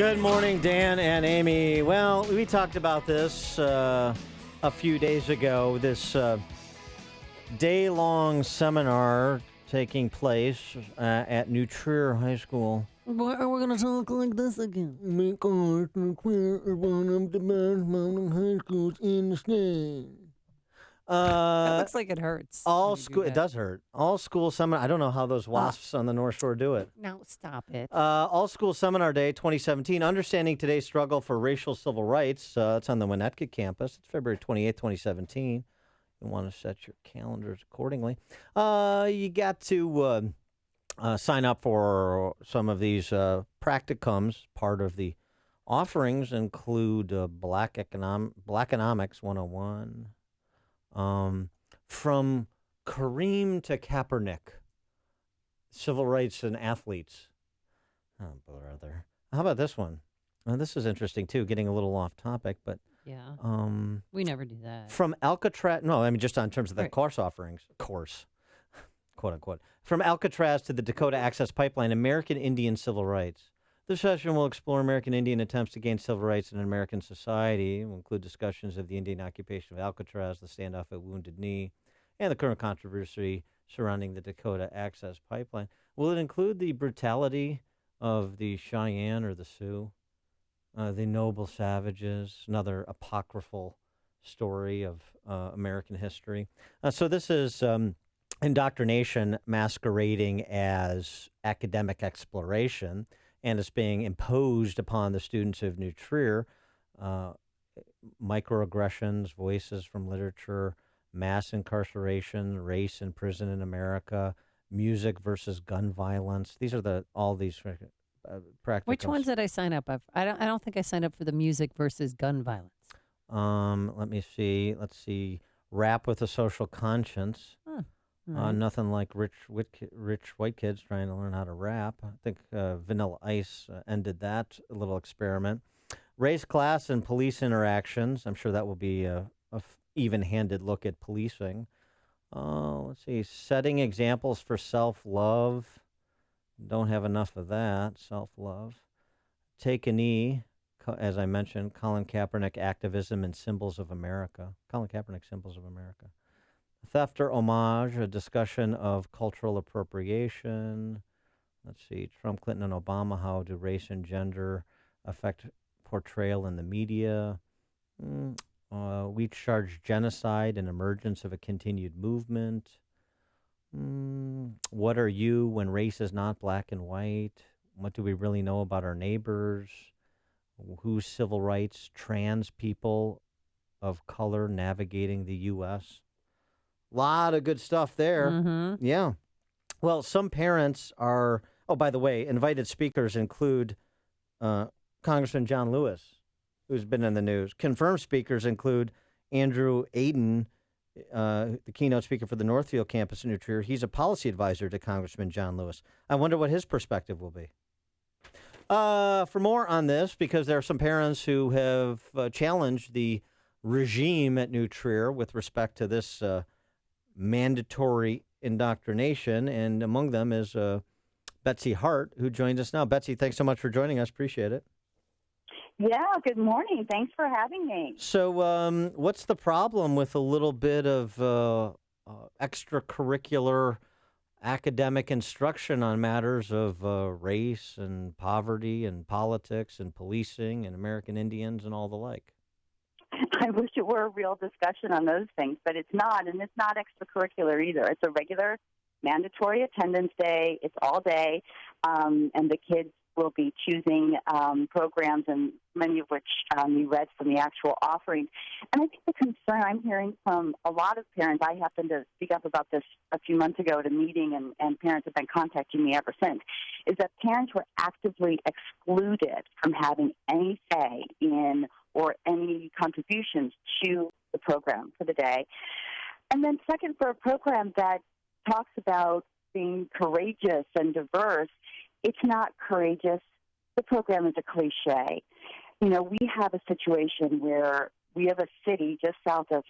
Good morning, Dan and Amy. Well, we talked about this a few days ago, this day-long seminar taking place at New Trier High School. Why are we going to talk like this again? Because New Trier is one of the best mountain high schools in the state. That looks like it hurts. It does hurt. All school seminar. I don't know how those wasps on the North Shore do it. No, stop it. All school seminar day 2017, understanding today's struggle for racial civil rights. It's on the Winnetka campus. It's February 28th, 2017. You want to set your calendars accordingly. You got to sign up for some of these practicums. Part of the offerings include Black Economics 101. From Kareem to Kaepernick, civil rights and athletes. Oh, brother. How about this one? This is interesting, too, getting a little off topic, but... Yeah. We never do that. From Alcatraz... No, I mean, just on terms of the course offerings. Course. Quote, unquote. From Alcatraz to the Dakota Access Pipeline, American Indian Civil Rights. This session will explore American Indian attempts to gain civil rights in American society. It will include discussions of the Indian occupation of Alcatraz, the standoff at Wounded Knee, and the current controversy surrounding the Dakota Access Pipeline. Will it include the brutality of the Cheyenne or the Sioux, the noble savages, another apocryphal story of American history? So this is indoctrination masquerading as academic exploration, and it's being imposed upon the students of New Trier. Microaggressions, voices from literature, mass incarceration, race in prison in America, music versus gun violence. These are all these practicums. Which ones did I sign up of? I don't think I signed up for the music versus gun violence. Let me see. Let's see. Rap with a social conscience. Nothing like rich white kids trying to learn how to rap. I think Vanilla Ice ended that little experiment. Race, class, and police interactions. I'm sure that will be a even-handed look at policing. Let's see. Setting examples for self-love. Don't have enough of that. Self-love. Take a knee. As I mentioned, Colin Kaepernick, activism and symbols of America. Colin Kaepernick, symbols of America. Theft or homage, a discussion of cultural appropriation. Let's see, Trump, Clinton, and Obama, how do race and gender affect portrayal in the media? We charge genocide and emergence of a continued movement. What are you when race is not black and white? What do we really know about our neighbors? Whose civil rights? Trans people of color navigating the U.S., a lot of good stuff there. Mm-hmm. Yeah. Well, some parents are, by the way, invited speakers include Congressman John Lewis, who's been in the news. Confirmed speakers include Andrew Aden, the keynote speaker for the Northfield campus in New Trier. He's a policy advisor to Congressman John Lewis. I wonder what his perspective will be. For more on this, because there are some parents who have challenged the regime at New Trier with respect to this mandatory indoctrination, and among them is Betsy Hart, who joins us now. Betsy, thanks so much for joining us. Appreciate it. Yeah, good morning. Thanks for having me. So what's the problem with a little bit of extracurricular academic instruction on matters of race and poverty and politics and policing and American Indians and all the like? I wish it were a real discussion on those things, but it's not, and it's not extracurricular either. It's a regular mandatory attendance day. It's all day, and the kids will be choosing programs, and many of which you read from the actual offerings. And I think the concern I'm hearing from a lot of parents, I happened to speak up about this a few months ago at a meeting, and parents have been contacting me ever since, is that parents were actively excluded from having any say in or any contributions to the program for the day. And then second, for a program that talks about being courageous and diverse, it's not courageous. The program is a cliche. You know, we have a situation where we have a city just south of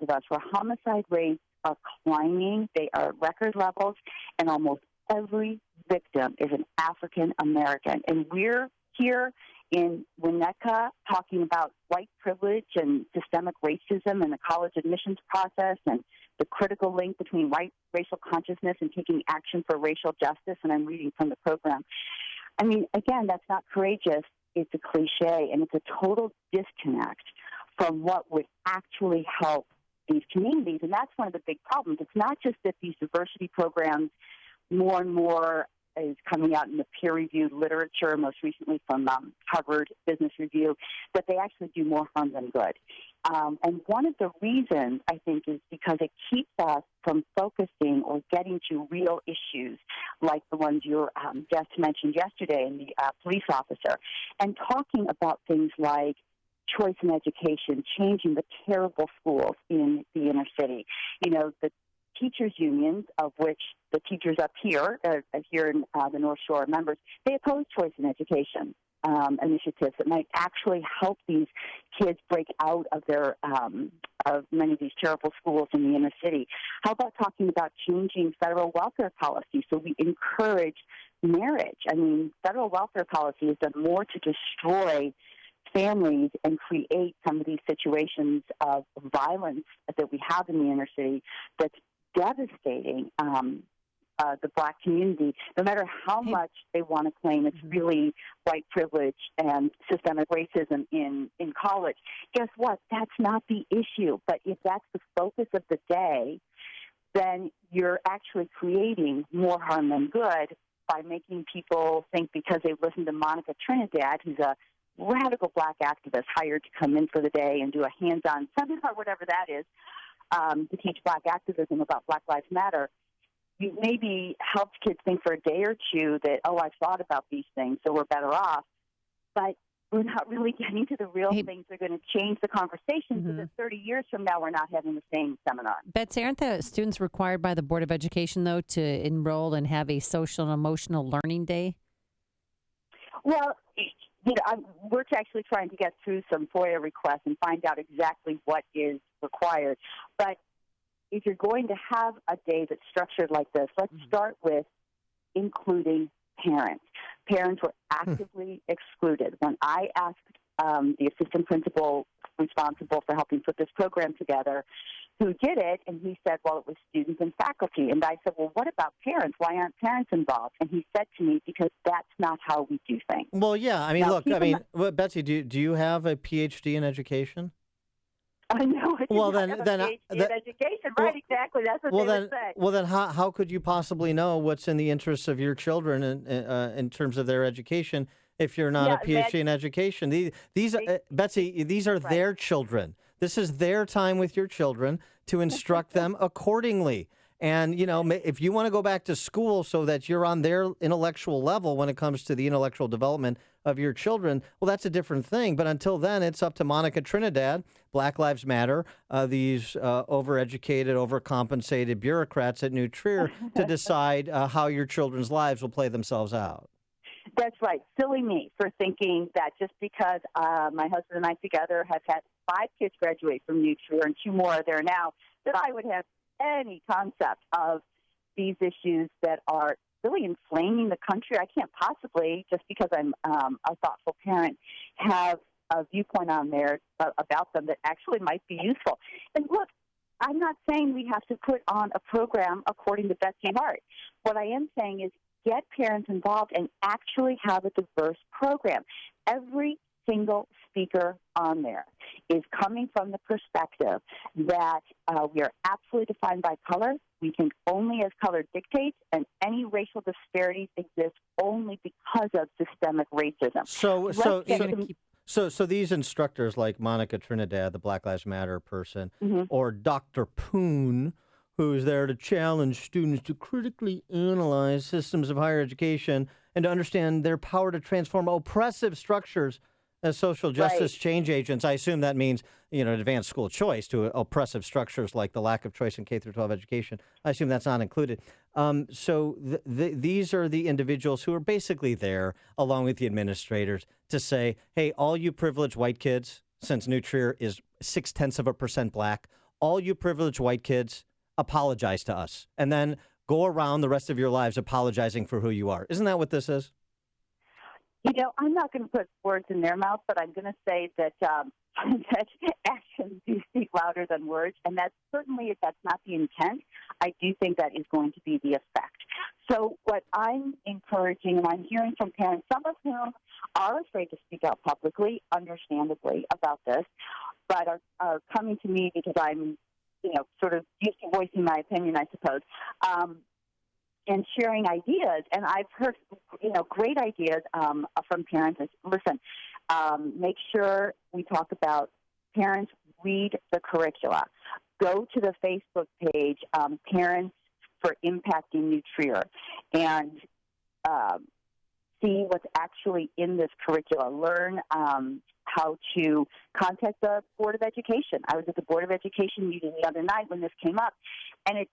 us where homicide rates are climbing. They are at record levels, and almost every victim is an African American. And we're here in Winnetka talking about white privilege and systemic racism in the college admissions process and the critical link between white racial consciousness and taking action for racial justice, and I'm reading from the program. I mean, again, that's not courageous. It's a cliche, and it's a total disconnect from what would actually help these communities. And that's one of the big problems. It's not just that these diversity programs more and more is coming out in the peer-reviewed literature, most recently from Harvard Business Review, that they actually do more harm than good. And one of the reasons, I think, is because it keeps us from focusing or getting to real issues like the ones your guest mentioned yesterday in the police officer, and talking about things like choice in education, changing the terrible schools in the inner city. You know, the teachers' unions, of which the teachers up here, here in the North Shore are members, they oppose choice in education initiatives that might actually help these kids break out of their of many of these terrible schools in the inner city. How about talking about changing federal welfare policy so we encourage marriage? I mean, federal welfare policy has done more to destroy families and create some of these situations of violence that we have in the inner city that's devastating the black community. No matter how much they want to claim it's really white privilege and systemic racism in college, guess what? That's not the issue. But if that's the focus of the day, then you're actually creating more harm than good by making people think because they've listened to Monica Trinidad, who's a radical black activist hired to come in for the day and do a hands-on seminar, whatever that is, to teach black activism about Black Lives Matter. You maybe helped kids think for a day or two that, oh, I've thought about these things, so we're better off. But we're not really getting to the real things that are going to change the conversation so that 30 years from now we're not having the same seminar. Betsy, aren't the students required by the Board of Education, though, to enroll and have a social and emotional learning day? Well, you know, we're actually trying to get through some FOIA requests and find out exactly what is required. But if you're going to have a day that's structured like this, let's start with including parents. Parents were actively excluded. When I asked the assistant principal responsible for helping put this program together who did it, and he said, well, it was students and faculty. And I said, well, what about parents? Why aren't parents involved? And he said to me, because that's not how we do things. Well, yeah. I mean, now, look, I mean, Betsy, do you have a PhD in education? I know. Well, then, in education, right? Exactly. That's what they would say. Well, then, how could you possibly know what's in the interests of your children in terms of their education if you're not a PhD in education? These Betsy, these are their children. This is their time with your children to instruct them accordingly. And, you know, if you want to go back to school so that you're on their intellectual level when it comes to the intellectual development of your children, well, that's a different thing. But until then, it's up to Monica Trinidad, Black Lives Matter, these overeducated, overcompensated bureaucrats at New Trier to decide how your children's lives will play themselves out. That's right. Silly me for thinking that just because my husband and I together have had 5 kids graduate from New Trier and 2 more are there now, that I would have any concept of these issues that are really inflaming the country. I can't possibly, just because I'm a thoughtful parent, have a viewpoint on there about them that actually might be useful. And look, I'm not saying we have to put on a program according to Betsy Hart. What I am saying is get parents involved and actually have a diverse program. Every single speaker on there is coming from the perspective that we are absolutely defined by color. We think only as color dictates, and any racial disparities exist only because of systemic racism. So these instructors like Monica Trinidad, the Black Lives Matter person, or Dr. Poon, who's there to challenge students to critically analyze systems of higher education and to understand their power to transform oppressive structures as social justice change agents. I assume that means, advanced school choice to oppressive structures like the lack of choice in K through 12 education. I assume that's not included. So these are the individuals who are basically there, along with the administrators, to say, hey, all you privileged white kids, since New Trier is 0.6% black, all you privileged white kids, apologize to us, and then go around the rest of your lives apologizing for who you are. Isn't that what this is? I'm not going to put words in their mouth, but I'm going to say that that actions do speak louder than words, and that's certainly, if that's not the intent, I do think that is going to be the effect. So what I'm encouraging, and I'm hearing from parents, some of whom are afraid to speak out publicly, understandably, about this, but are coming to me because I'm, sort of used to voicing my opinion, I suppose. And sharing ideas, and I've heard, great ideas from parents. Listen, make sure we talk about parents read the curricula. Go to the Facebook page, Parents for Impacting Nutrier, and see what's actually in this curricula. Learn how to contact the Board of Education. I was at the Board of Education meeting the other night when this came up, and it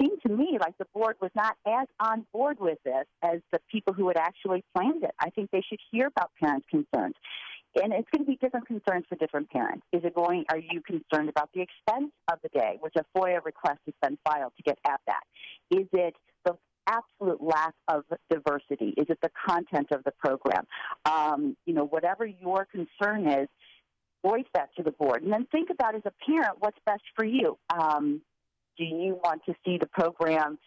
seemed to me like the board was not as on board with this as the people who had actually planned it. I think they should hear about parents' concerns. And it's going to be different concerns for different parents. Are you concerned about the expense of the day, which a FOIA request has been filed to get at that? Is it the absolute lack of diversity? Is it the content of the program? Whatever your concern is, voice that to the board. And then think about, as a parent, what's best for you. Do you want to see the program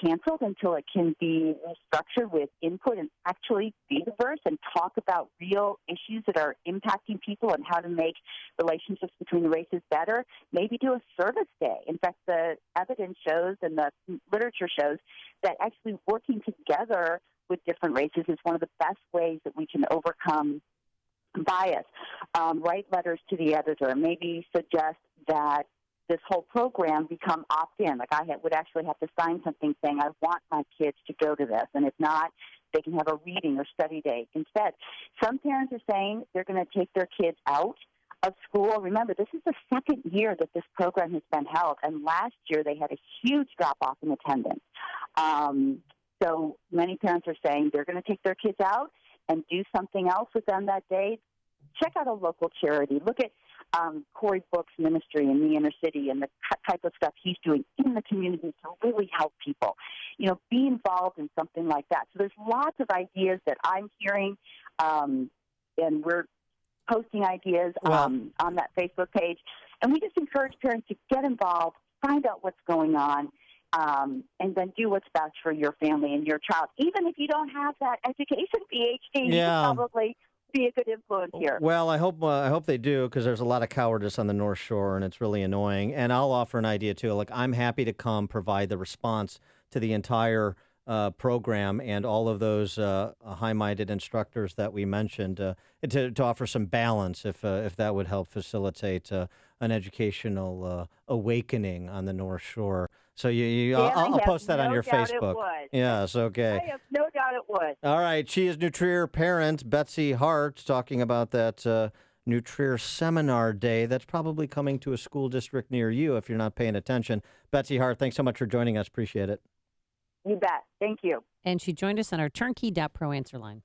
canceled until it can be restructured with input and actually be diverse and talk about real issues that are impacting people and how to make relationships between the races better? Maybe do a service day. In fact, the evidence shows and the literature shows that actually working together with different races is one of the best ways that we can overcome bias. Write letters to the editor. Maybe suggest that this whole program become opt-in. Like I would actually have to sign something saying, I want my kids to go to this. And if not, they can have a reading or study day instead. Some parents are saying they're going to take their kids out of school. Remember, this is the second year that this program has been held, and last year they had a huge drop-off in attendance. So many parents are saying they're going to take their kids out and do something else with them that day. Check out a local charity. Look at Corey Book's ministry in the inner city and the type of stuff he's doing in the community to really help people. Be involved in something like that. So there's lots of ideas that I'm hearing, and we're posting ideas on that Facebook page. And we just encourage parents to get involved, find out what's going on, and then do what's best for your family and your child. Even if you don't have that education PhD, you can probably be a good influence here. Well, I hope they do, because there's a lot of cowardice on the North Shore, and it's really annoying. And I'll offer an idea too. Like, I'm happy to come provide the response to the entire program and all of those high-minded instructors that we mentioned to offer some balance, if that would help facilitate an educational awakening on the North Shore. So I'll post that on your Facebook. It would. Yes, okay. I have no doubt it would. All right. She is Nutrier parent Betsy Hart, talking about that Nutrier Seminar Day that's probably coming to a school district near you if you're not paying attention. Betsy Hart, thanks so much for joining us. Appreciate it. You bet. Thank you. And she joined us on our turnkey.pro answer line.